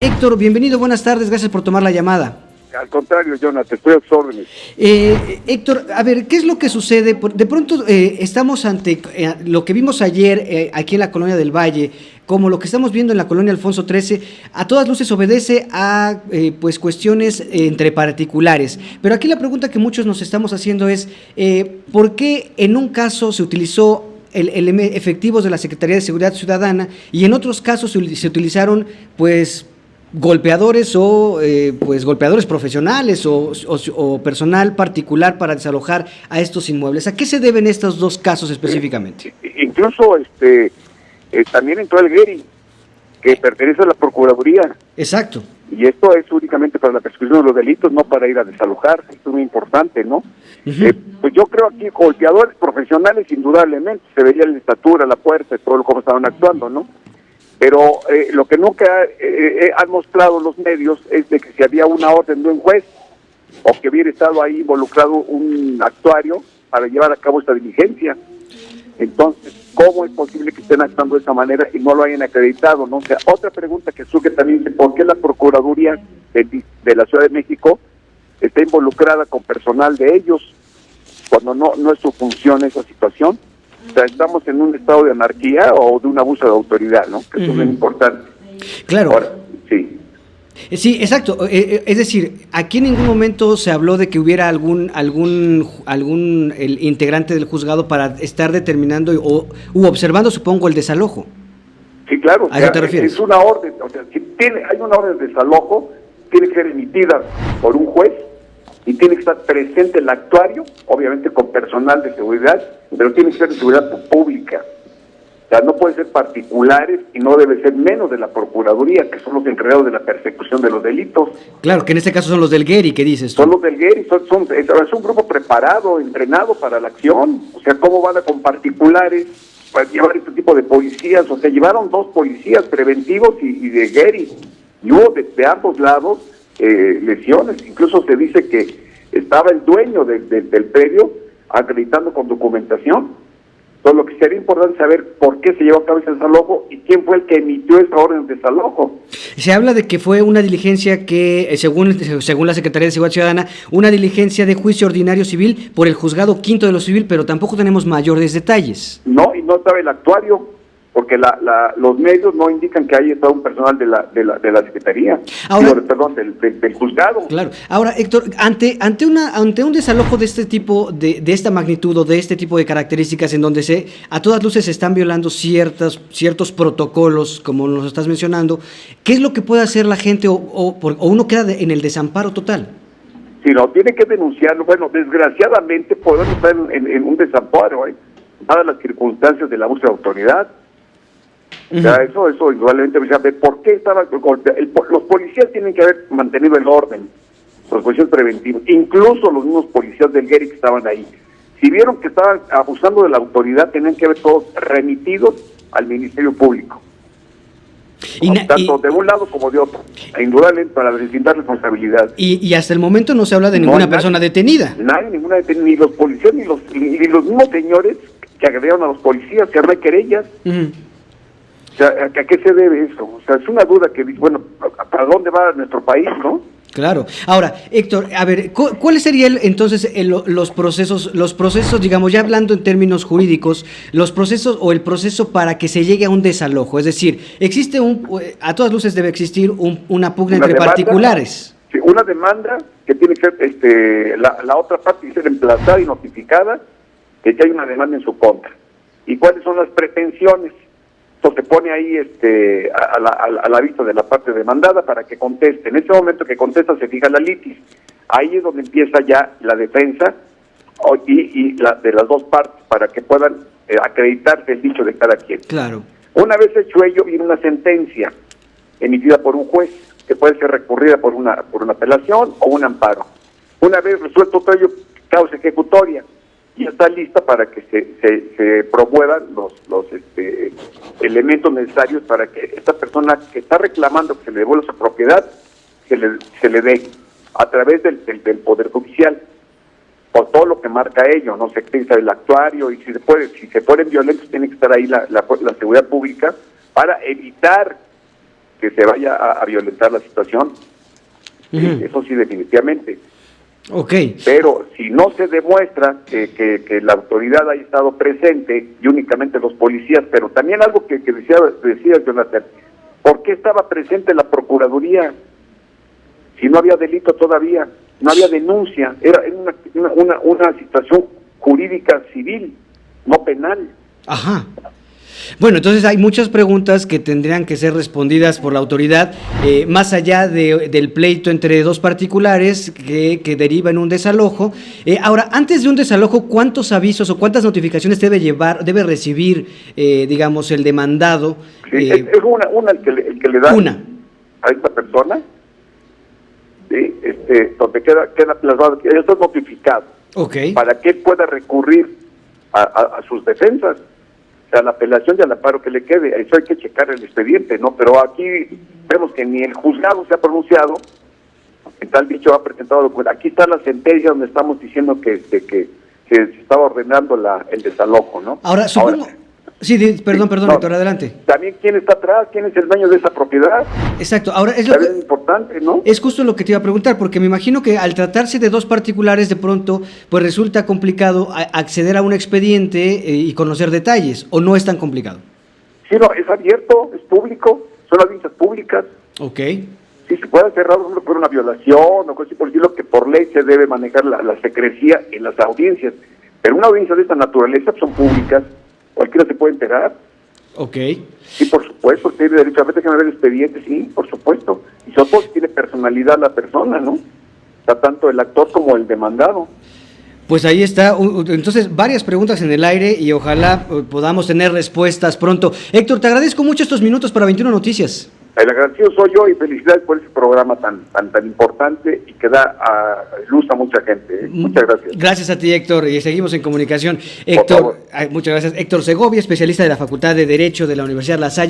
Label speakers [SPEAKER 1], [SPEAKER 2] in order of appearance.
[SPEAKER 1] Héctor, bienvenido, buenas tardes, gracias por tomar la llamada.
[SPEAKER 2] Al contrario, Jonathan, estoy a tus órdenes.
[SPEAKER 1] Héctor, a ver, ¿qué es lo que sucede? De pronto estamos ante lo que vimos ayer aquí en la Colonia del Valle, como lo que estamos viendo en la Colonia Alfonso XIII, a todas luces obedece a pues cuestiones entre particulares. Pero aquí la pregunta que muchos nos estamos haciendo es, ¿por qué en un caso se utilizó efectivos de la Secretaría de Seguridad Ciudadana y en otros casos se utilizaron pues golpeadores o pues golpeadores profesionales o personal particular para desalojar a estos inmuebles? ¿A qué se deben estos dos casos específicamente?
[SPEAKER 2] Incluso también entró el GERI, que pertenece a la Procuraduría.
[SPEAKER 1] Exacto.
[SPEAKER 2] Y esto es únicamente para la persecución de los delitos, no para ir a desalojar. Esto es muy importante, ¿no? Pues yo creo aquí golpeadores profesionales, indudablemente, se veía la estatura, la fuerza, todo cómo estaban actuando, ¿no? Pero lo que nunca han mostrado los medios es de que si había una orden de un juez o que hubiera estado ahí involucrado un actuario para llevar a cabo esta diligencia. Entonces, ¿cómo es posible que estén actuando de esa manera y no lo hayan acreditado, no? O sea, otra pregunta que surge también es ¿por qué la Procuraduría de la Ciudad de México está involucrada con personal de ellos cuando no es su función esa situación? O sea, estamos en un estado de anarquía o de un abuso de autoridad, ¿no? Que eso es muy importante.
[SPEAKER 1] Claro.
[SPEAKER 2] Ahora, sí.
[SPEAKER 1] Sí, exacto. Es decir, aquí en ningún momento se habló de que hubiera algún el integrante del juzgado para estar determinando u observando, supongo, el desalojo.
[SPEAKER 2] Sí, claro.
[SPEAKER 1] ¿A qué te refieres?
[SPEAKER 2] Es una orden. O sea, si hay una orden de desalojo, tiene que ser emitida por un juez y tiene que estar presente el actuario, obviamente con personal de seguridad, pero tiene que ser de seguridad pública. O sea, no puede ser particulares y no debe ser menos de la Procuraduría, que son los encargados de la persecución de los delitos.
[SPEAKER 1] Claro, que en este caso son los del GERI, ¿qué dices tú?
[SPEAKER 2] Son los del GERI, es un grupo preparado, entrenado para la acción. O sea, ¿cómo van a con particulares para llevar este tipo de policías? O sea, llevaron 2 policías preventivos y de GERI. Y hubo de ambos lados lesiones. Incluso se dice que estaba el dueño del predio acreditando con documentación. Entonces, lo que sería importante es saber por qué se llevó a cabo ese desalojo y quién fue el que emitió esa orden de desalojo.
[SPEAKER 1] Se habla de que fue una diligencia que, según la Secretaría de Seguridad Ciudadana, una diligencia de juicio ordinario civil por el Juzgado Quinto de lo Civil, pero tampoco tenemos mayores detalles.
[SPEAKER 2] No, y no estaba el actuario, porque los medios no indican que haya estado un personal de la Secretaría,
[SPEAKER 1] ahora,
[SPEAKER 2] del juzgado.
[SPEAKER 1] Claro. Ahora, Héctor, ante un desalojo de este tipo, de esta magnitud o de este tipo de características, en donde a todas luces se están violando ciertos protocolos, como nos estás mencionando, ¿qué es lo que puede hacer la gente o uno queda en el desamparo total?
[SPEAKER 2] Si no, tiene que denunciarlo. Bueno, desgraciadamente podemos estar en un desamparo, dadas las circunstancias del abuso de autoridad. O sea, eso igualmente, ¿por qué estaba los policías tienen que haber mantenido el orden, los policías preventivos, incluso los mismos policías del GERI que estaban ahí? Si vieron que estaban abusando de la autoridad, tenían que haber todos remitidos al Ministerio Público. Tanto de un lado como de otro, indudablemente para deslindar responsabilidad.
[SPEAKER 1] Y hasta el momento no se habla de ninguna persona detenida.
[SPEAKER 2] Ninguna detenida, ni los policías ni los mismos señores que agredieron a los policías, que no hay querellas. O sea, ¿a qué se debe eso? O sea, es una duda que, bueno, ¿para dónde va nuestro país, no?
[SPEAKER 1] Claro. Ahora, Héctor, a ver, ¿cuáles serían entonces los procesos, digamos, ya hablando en términos jurídicos, los procesos o el proceso para que se llegue a un desalojo? Es decir, existe a todas luces debe existir una pugna entre
[SPEAKER 2] demanda,
[SPEAKER 1] particulares.
[SPEAKER 2] Sí, una demanda que tiene que ser, la otra parte tiene que ser emplazada y notificada de que hay una demanda en su contra. ¿Y cuáles son las pretensiones? Entonces se pone ahí a la vista de la parte demandada para que conteste. En ese momento que contesta se fija la litis. Ahí es donde empieza ya la defensa y de las dos partes para que puedan acreditarse el dicho de cada quien.
[SPEAKER 1] Claro.
[SPEAKER 2] Una vez hecho ello, viene una sentencia emitida por un juez que puede ser recurrida por una apelación o un amparo. Una vez resuelto todo ello, causa ejecutoria. Y está lista para que se promuevan los elementos necesarios para que esta persona que está reclamando que se le devuelva su propiedad, se le dé a través del Poder Judicial, por todo lo que marca ello, no se extensa el actuario, y si se ponen violentos tiene que estar ahí la seguridad pública para evitar que se vaya a violentar la situación. Eso sí, definitivamente.
[SPEAKER 1] Okay.
[SPEAKER 2] Pero si no se demuestra que la autoridad haya estado presente y únicamente los policías, pero también algo que decía Jonathan, ¿por qué estaba presente la Procuraduría si no había delito todavía? No había denuncia, era una situación jurídica civil, no penal.
[SPEAKER 1] Ajá. Bueno, entonces hay muchas preguntas que tendrían que ser respondidas por la autoridad, más allá del pleito entre dos particulares que deriva en un desalojo. Ahora, antes de un desalojo, ¿cuántos avisos o cuántas notificaciones debe recibir, digamos, el demandado?
[SPEAKER 2] Sí, es una el que le da a esta persona, ¿sí? Donde queda plasmado que él está notificado, para que él pueda recurrir a sus defensas. O sea, la apelación y al amparo que le quede, eso hay que checar el expediente, ¿no? Pero aquí vemos que ni el juzgado se ha pronunciado, en tal dicho ha presentado, aquí está la sentencia donde estamos diciendo que se estaba ordenando el desalojo, ¿no?
[SPEAKER 1] Ahora, supongo... Sí, perdón, Héctor, adelante.
[SPEAKER 2] También quién está atrás, quién es el dueño de esa propiedad.
[SPEAKER 1] Exacto, ahora es
[SPEAKER 2] importante, ¿no?
[SPEAKER 1] Es justo lo que te iba a preguntar, porque me imagino que al tratarse de dos particulares, de pronto, pues resulta complicado acceder a un expediente y conocer detalles, ¿o no es tan complicado?
[SPEAKER 2] Sí, no, es abierto, es público, son audiencias públicas.
[SPEAKER 1] Ok.
[SPEAKER 2] Sí, se puede cerrar por una violación o cosas por decirlo, que por ley se debe manejar la secrecía en las audiencias, pero una audiencia de esta naturaleza son públicas. Cualquiera se puede enterar.
[SPEAKER 1] Ok.
[SPEAKER 2] Sí, por supuesto, tiene derecho a ver el expediente, sí, por supuesto. Y sobre todo tiene personalidad la persona, ¿no? Está tanto el actor como el demandado.
[SPEAKER 1] Pues ahí está, entonces varias preguntas en el aire y ojalá podamos tener respuestas pronto. Héctor, te agradezco mucho estos minutos para 21 Noticias.
[SPEAKER 2] El agradecido soy yo y felicidades por ese programa tan importante y que da luz a mucha gente. Muchas gracias.
[SPEAKER 1] Gracias a ti, Héctor, y seguimos en comunicación. Héctor, muchas gracias. Héctor Segovia, especialista de la Facultad de Derecho de la Universidad La Salle.